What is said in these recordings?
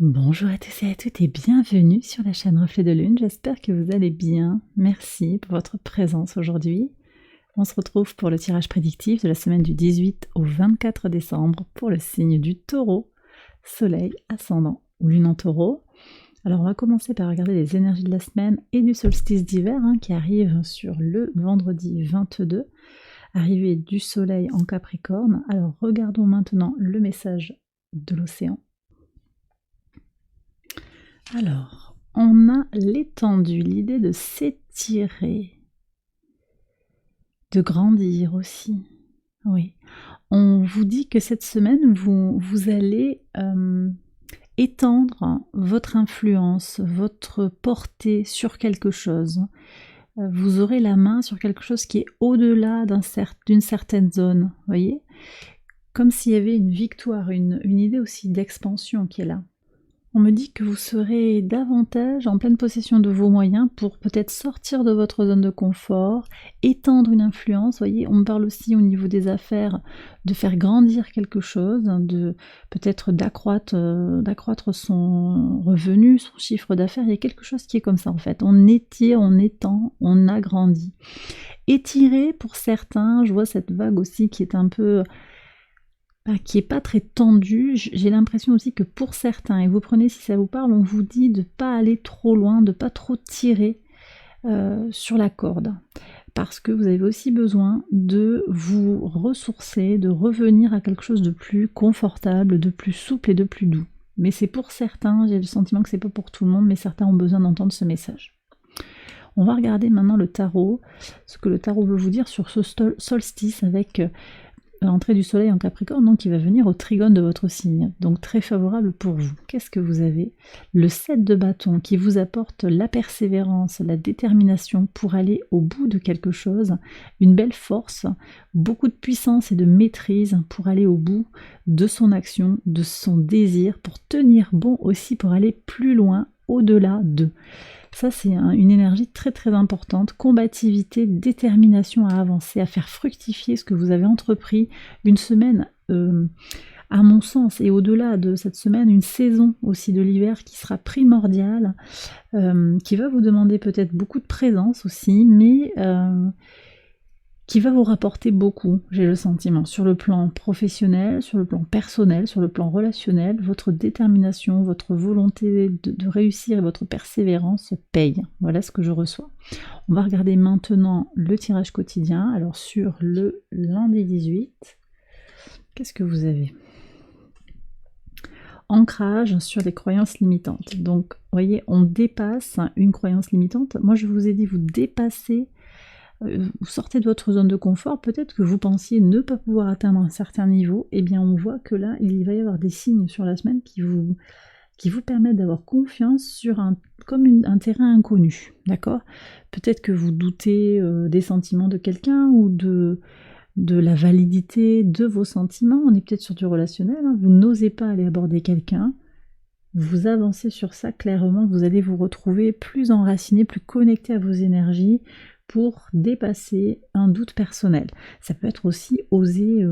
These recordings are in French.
Bonjour à tous et à toutes et bienvenue sur la chaîne Reflet de Lune, j'espère que vous allez bien. Merci pour votre présence aujourd'hui. On se retrouve pour le tirage prédictif de la semaine du 18 au 24 décembre pour le signe du Taureau, Soleil, Ascendant ou Lune en Taureau. Alors on va commencer par regarder les énergies de la semaine et du solstice d'hiver qui arrive sur le vendredi 22, arrivée du Soleil en Capricorne. Alors regardons maintenant le message de l'océan. Alors, on a l'étendue, l'idée de s'étirer, de grandir aussi. Oui, on vous dit que cette semaine, vous allez étendre votre influence, votre portée sur quelque chose. Vous aurez la main sur quelque chose qui est au-delà d'une certaine zone, vous voyez, comme s'il y avait une victoire, une idée aussi d'expansion qui est là. On me dit que vous serez davantage en pleine possession de vos moyens pour peut-être sortir de votre zone de confort, étendre une influence. Vous voyez, on me parle aussi au niveau des affaires de faire grandir quelque chose, de peut-être d'accroître son revenu, son chiffre d'affaires. Il y a quelque chose qui est comme ça en fait. On étire, on étend, on agrandit. Étirer pour certains, je vois cette vague aussi qui est un peu... qui n'est pas très tendu. J'ai l'impression aussi que pour certains, et vous prenez si ça vous parle, on vous dit de ne pas aller trop loin, de ne pas trop tirer sur la corde, parce que vous avez aussi besoin de vous ressourcer, de revenir à quelque chose de plus confortable, de plus souple et de plus doux. Mais c'est pour certains, j'ai le sentiment que c'est pas pour tout le monde, mais certains ont besoin d'entendre ce message. On va regarder maintenant le tarot, ce que le tarot veut vous dire sur ce solstice avec l'entrée du soleil en Capricorne, donc qui va venir au trigone de votre signe, donc très favorable pour vous. Qu'est-ce que vous avez? Le 7 de bâton qui vous apporte la persévérance, la détermination pour aller au bout de quelque chose, une belle force, beaucoup de puissance et de maîtrise pour aller au bout de son action, de son désir, pour tenir bon aussi, pour aller plus loin, au-delà de. Ça, c'est une énergie très très importante, combativité, détermination à avancer, à faire fructifier ce que vous avez entrepris. Une semaine, à mon sens, et au-delà de cette semaine, une saison aussi de l'hiver qui sera primordiale, qui va vous demander peut-être beaucoup de présence aussi, mais qui va vous rapporter beaucoup, j'ai le sentiment, sur le plan professionnel, sur le plan personnel, sur le plan relationnel. Votre détermination, votre volonté de réussir et votre persévérance paye. Voilà ce que je reçois. On va regarder maintenant le tirage quotidien. Alors sur le lundi 18, qu'est-ce que vous avez? Ancrage sur les croyances limitantes. Donc, vous voyez, on dépasse une croyance limitante. Moi, je vous ai dit, vous dépassez, vous sortez de votre zone de confort, peut-être que vous pensiez ne pas pouvoir atteindre un certain niveau, et bien on voit que là, il va y avoir des signes sur la semaine qui vous permettent d'avoir confiance sur un terrain inconnu, d'accord? Peut-être que vous doutez des sentiments de quelqu'un ou de la validité de vos sentiments, on est peut-être sur du relationnel, vous n'osez pas aller aborder quelqu'un, vous avancez sur ça clairement, vous allez vous retrouver plus enraciné, plus connecté à vos énergies, pour dépasser un doute personnel. Ça peut être aussi oser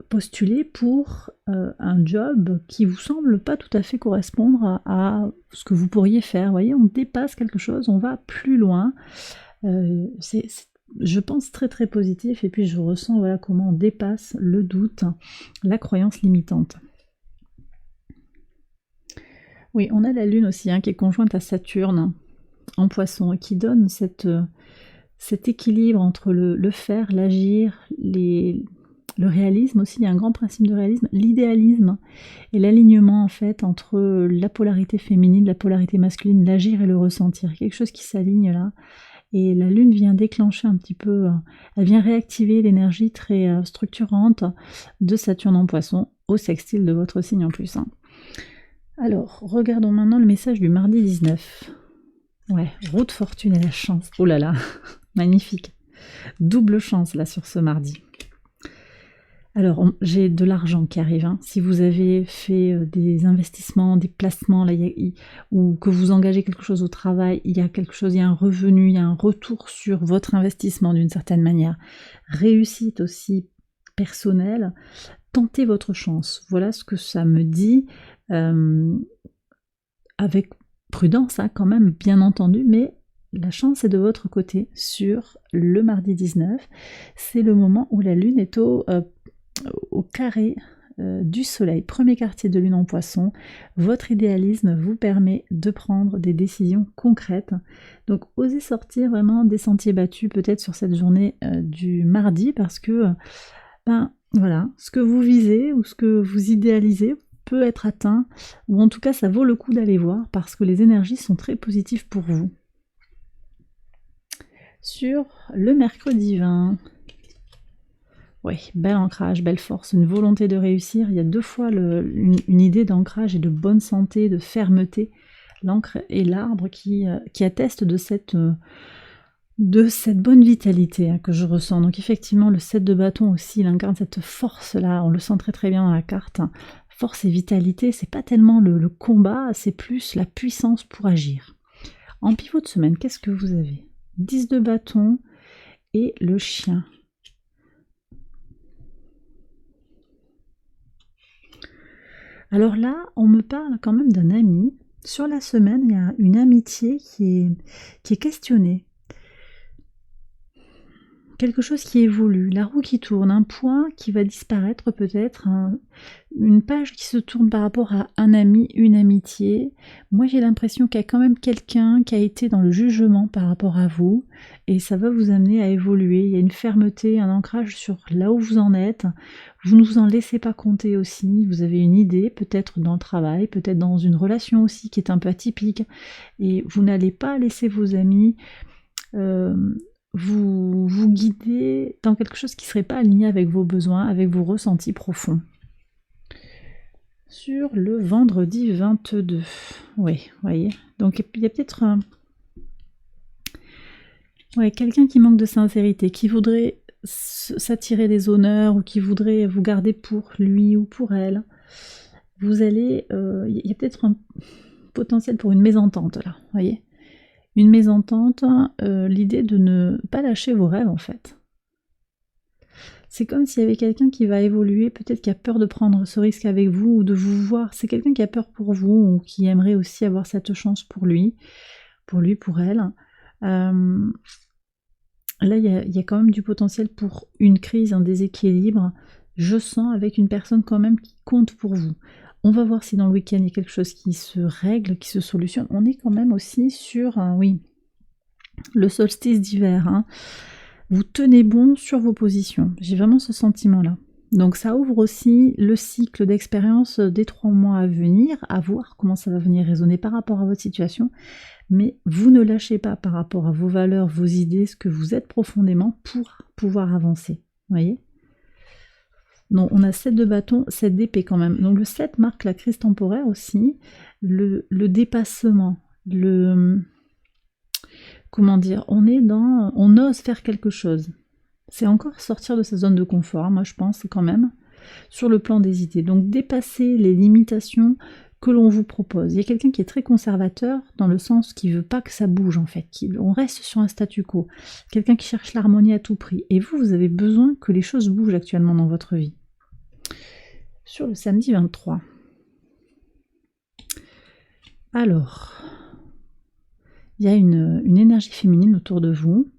postuler pour un job qui vous semble pas tout à fait correspondre à ce que vous pourriez faire. Vous voyez, on dépasse quelque chose, on va plus loin. C'est, je pense, très très positif, et puis je ressens voilà comment on dépasse le doute, la croyance limitante. Oui, on a la Lune aussi qui est conjointe à Saturne en Poisson, et qui donne cet équilibre entre le faire, l'agir, le réalisme aussi. Il y a un grand principe de réalisme, l'idéalisme et l'alignement en fait entre la polarité féminine, la polarité masculine, l'agir et le ressentir, quelque chose qui s'aligne là. Et la Lune vient déclencher un petit peu, elle vient réactiver l'énergie très structurante de Saturne en Poisson au sextile de votre signe en plus. Alors, regardons maintenant le message du mardi 19. Ouais, roue de fortune et la chance. Oh là là, magnifique. Double chance là sur ce mardi. Alors, j'ai de l'argent qui arrive. Si vous avez fait des investissements, des placements, là, ou que vous engagez quelque chose au travail, il y a quelque chose, il y a un revenu, il y a un retour sur votre investissement d'une certaine manière. Réussite aussi personnelle. Tentez votre chance. Voilà ce que ça me dit. avec prudence hein, quand même, bien entendu, mais la chance est de votre côté sur le mardi 19. C'est le moment où la lune est au carré du soleil, premier quartier de lune en poisson. Votre idéalisme vous permet de prendre des décisions concrètes. Donc osez sortir vraiment des sentiers battus peut-être sur cette journée du mardi parce que voilà, ce que vous visez ou ce que vous idéalisez peut être atteint, ou en tout cas ça vaut le coup d'aller voir parce que les énergies sont très positives pour vous. Sur le mercredi 20, oui, bel ancrage, belle force, une volonté de réussir. Il y a deux fois une idée d'ancrage et de bonne santé, de fermeté. L'encre et l'arbre qui attestent de cette bonne vitalité hein, que je ressens. Donc effectivement, le 7 de bâton aussi, il incarne cette force-là, on le sent très très bien dans la carte. Force et vitalité, c'est pas tellement le combat, c'est plus la puissance pour agir. En pivot de semaine, qu'est-ce que vous avez? 10 de bâton et le chien. Alors là, on me parle quand même d'un ami. Sur la semaine, il y a une amitié qui est questionnée. Quelque chose qui évolue, la roue qui tourne, un point qui va disparaître peut-être, une page qui se tourne par rapport à un ami, une amitié. Moi j'ai l'impression qu'il y a quand même quelqu'un qui a été dans le jugement par rapport à vous et ça va vous amener à évoluer. Il y a une fermeté, un ancrage sur là où vous en êtes. Vous ne vous en laissez pas compter aussi, vous avez une idée peut-être dans le travail, peut-être dans une relation aussi qui est un peu atypique et vous n'allez pas laisser vos amis vous guider dans quelque chose qui ne serait pas aligné avec vos besoins, avec vos ressentis profonds. Sur le vendredi 22, oui, vous voyez, donc il y a peut-être quelqu'un qui manque de sincérité, qui voudrait s'attirer des honneurs ou qui voudrait vous garder pour lui ou pour elle. Vous allez, il y a peut-être un potentiel pour une mésentente là, vous voyez. Une mésentente, l'idée de ne pas lâcher vos rêves en fait. C'est comme s'il y avait quelqu'un qui va évoluer, peut-être qui a peur de prendre ce risque avec vous ou de vous voir. C'est quelqu'un qui a peur pour vous ou qui aimerait aussi avoir cette chance pour lui, pour elle. Là, il y a quand même du potentiel pour une crise, un déséquilibre. Je sens avec une personne quand même qui compte pour vous. On va voir si dans le week-end il y a quelque chose qui se règle, qui se solutionne. On est quand même aussi sur, le solstice d'hiver. Hein. Vous tenez bon sur vos positions. J'ai vraiment ce sentiment-là. Donc ça ouvre aussi le cycle d'expérience des 3 mois à venir, à voir comment ça va venir résonner par rapport à votre situation. Mais vous ne lâchez pas par rapport à vos valeurs, vos idées, ce que vous êtes profondément pour pouvoir avancer. Vous voyez ? Donc on a 7 de bâton, 7 d'épée quand même. Donc le 7 marque la crise temporaire aussi, le dépassement, comment dire, on ose faire quelque chose. C'est encore sortir de sa zone de confort, moi je pense quand même, sur le plan des idées. Donc dépasser les limitations que l'on vous propose. Il y a quelqu'un qui est très conservateur dans le sens qui veut pas que ça bouge en fait, on reste sur un statu quo. Quelqu'un qui cherche l'harmonie à tout prix. Et vous avez besoin que les choses bougent actuellement dans votre vie. Sur le samedi 23. Alors, il y a une énergie féminine autour de vous,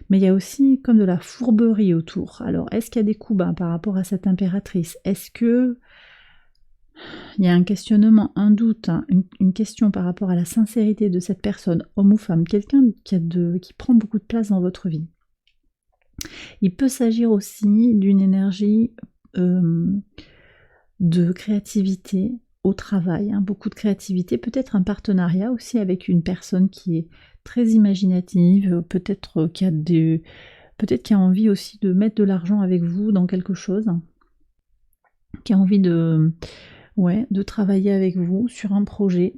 mais il y a aussi comme de la fourberie autour. Alors, est-ce qu'il y a des coups bas par rapport à cette impératrice? Est-ce que il y a un questionnement, un doute, hein, une question par rapport à la sincérité de cette personne, homme ou femme, quelqu'un qui prend beaucoup de place dans votre vie? Il peut s'agir aussi d'une énergie de créativité au travail, hein, beaucoup de créativité, peut-être un partenariat aussi avec une personne qui est très imaginative, peut-être qui a envie aussi de mettre de l'argent avec vous dans quelque chose, qui a envie de travailler avec vous sur un projet.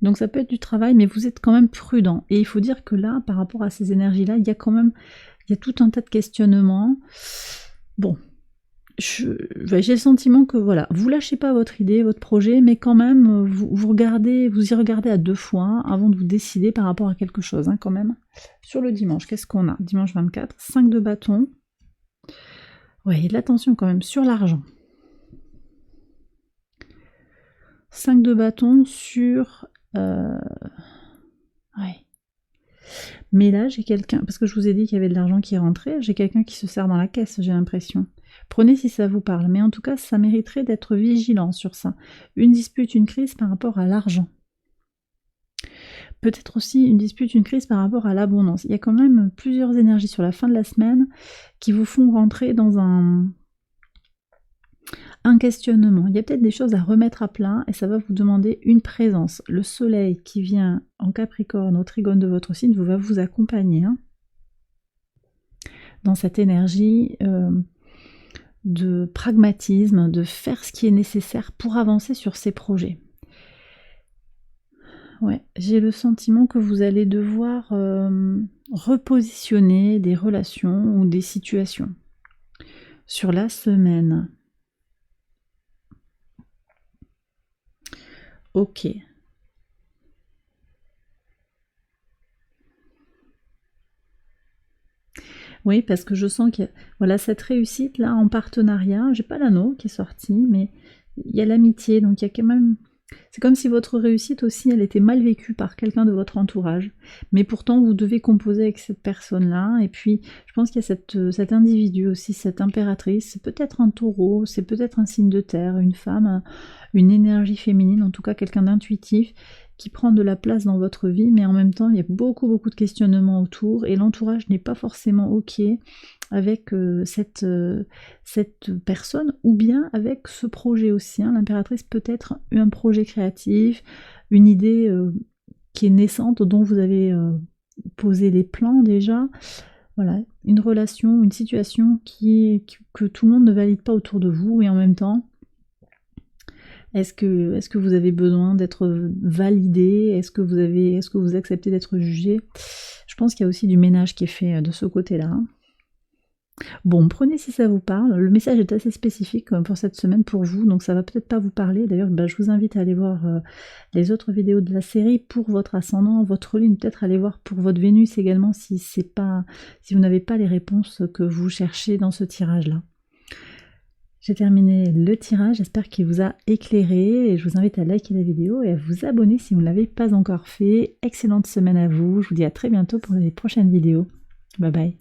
Donc ça peut être du travail, mais vous êtes quand même prudent. Et il faut dire que là, par rapport à ces énergies-là, il y a tout un tas de questionnements. Bon, j'ai le sentiment que voilà, vous lâchez pas votre idée, votre projet, mais quand même, vous y regardez à 2 fois avant de vous décider par rapport à quelque chose, hein, quand même. Sur le dimanche, qu'est-ce qu'on a? Dimanche 24, 5 de bâton. Ouais, il y a de l'attention quand même sur l'argent. 5 de bâton sur... Ouais. Mais là, j'ai quelqu'un, parce que je vous ai dit qu'il y avait de l'argent qui est rentré, j'ai quelqu'un qui se sert dans la caisse, j'ai l'impression. Prenez si ça vous parle, mais en tout cas, ça mériterait d'être vigilant sur ça. Une dispute, une crise par rapport à l'argent. Peut-être aussi une dispute, une crise par rapport à l'abondance. Il y a quand même plusieurs énergies sur la fin de la semaine qui vous font rentrer dans un questionnement. Il y a peut-être des choses à remettre à plat et ça va vous demander une présence. Le soleil qui vient en Capricorne au trigone de votre signe va vous accompagner dans cette énergie de pragmatisme, de faire ce qui est nécessaire pour avancer sur ces projets. Ouais, j'ai le sentiment que vous allez devoir repositionner des relations ou des situations sur la semaine. Ok. Oui, parce que je sens qu'il y a voilà, cette réussite là en partenariat. J'ai pas l'anneau qui est sorti, mais il y a l'amitié, donc il y a quand même... C'est comme si votre réussite aussi, elle était mal vécue par quelqu'un de votre entourage. Mais pourtant, vous devez composer avec cette personne-là. Et puis, je pense qu'il y a cet individu aussi, cette impératrice. C'est peut-être un taureau, c'est peut-être un signe de terre, une femme, une énergie féminine, en tout cas quelqu'un d'intuitif, qui prend de la place dans votre vie. Mais en même temps, il y a beaucoup de questionnements autour. Et l'entourage n'est pas forcément OK avec cette personne, ou bien avec ce projet aussi. L'impératrice peut être un projet créatif, une idée qui est naissante, dont vous avez posé les plans déjà. Voilà, une relation, une situation que tout le monde ne valide pas autour de vous, et en même temps, est-ce que vous avez besoin d'être validé? Est-ce que vous acceptez d'être jugé? Je pense qu'il y a aussi du ménage qui est fait de ce côté-là. Bon, prenez si ça vous parle. Le message est assez spécifique pour cette semaine pour vous, donc ça va peut-être pas vous parler. D'ailleurs, je vous invite à aller voir les autres vidéos de la série pour votre ascendant, votre lune, peut-être aller voir pour votre Vénus également si vous n'avez pas les réponses que vous cherchez dans ce tirage-là. J'ai terminé le tirage, j'espère qu'il vous a éclairé et je vous invite à liker la vidéo et à vous abonner si vous ne l'avez pas encore fait. Excellente semaine à vous, je vous dis à très bientôt pour les prochaines vidéos. Bye bye.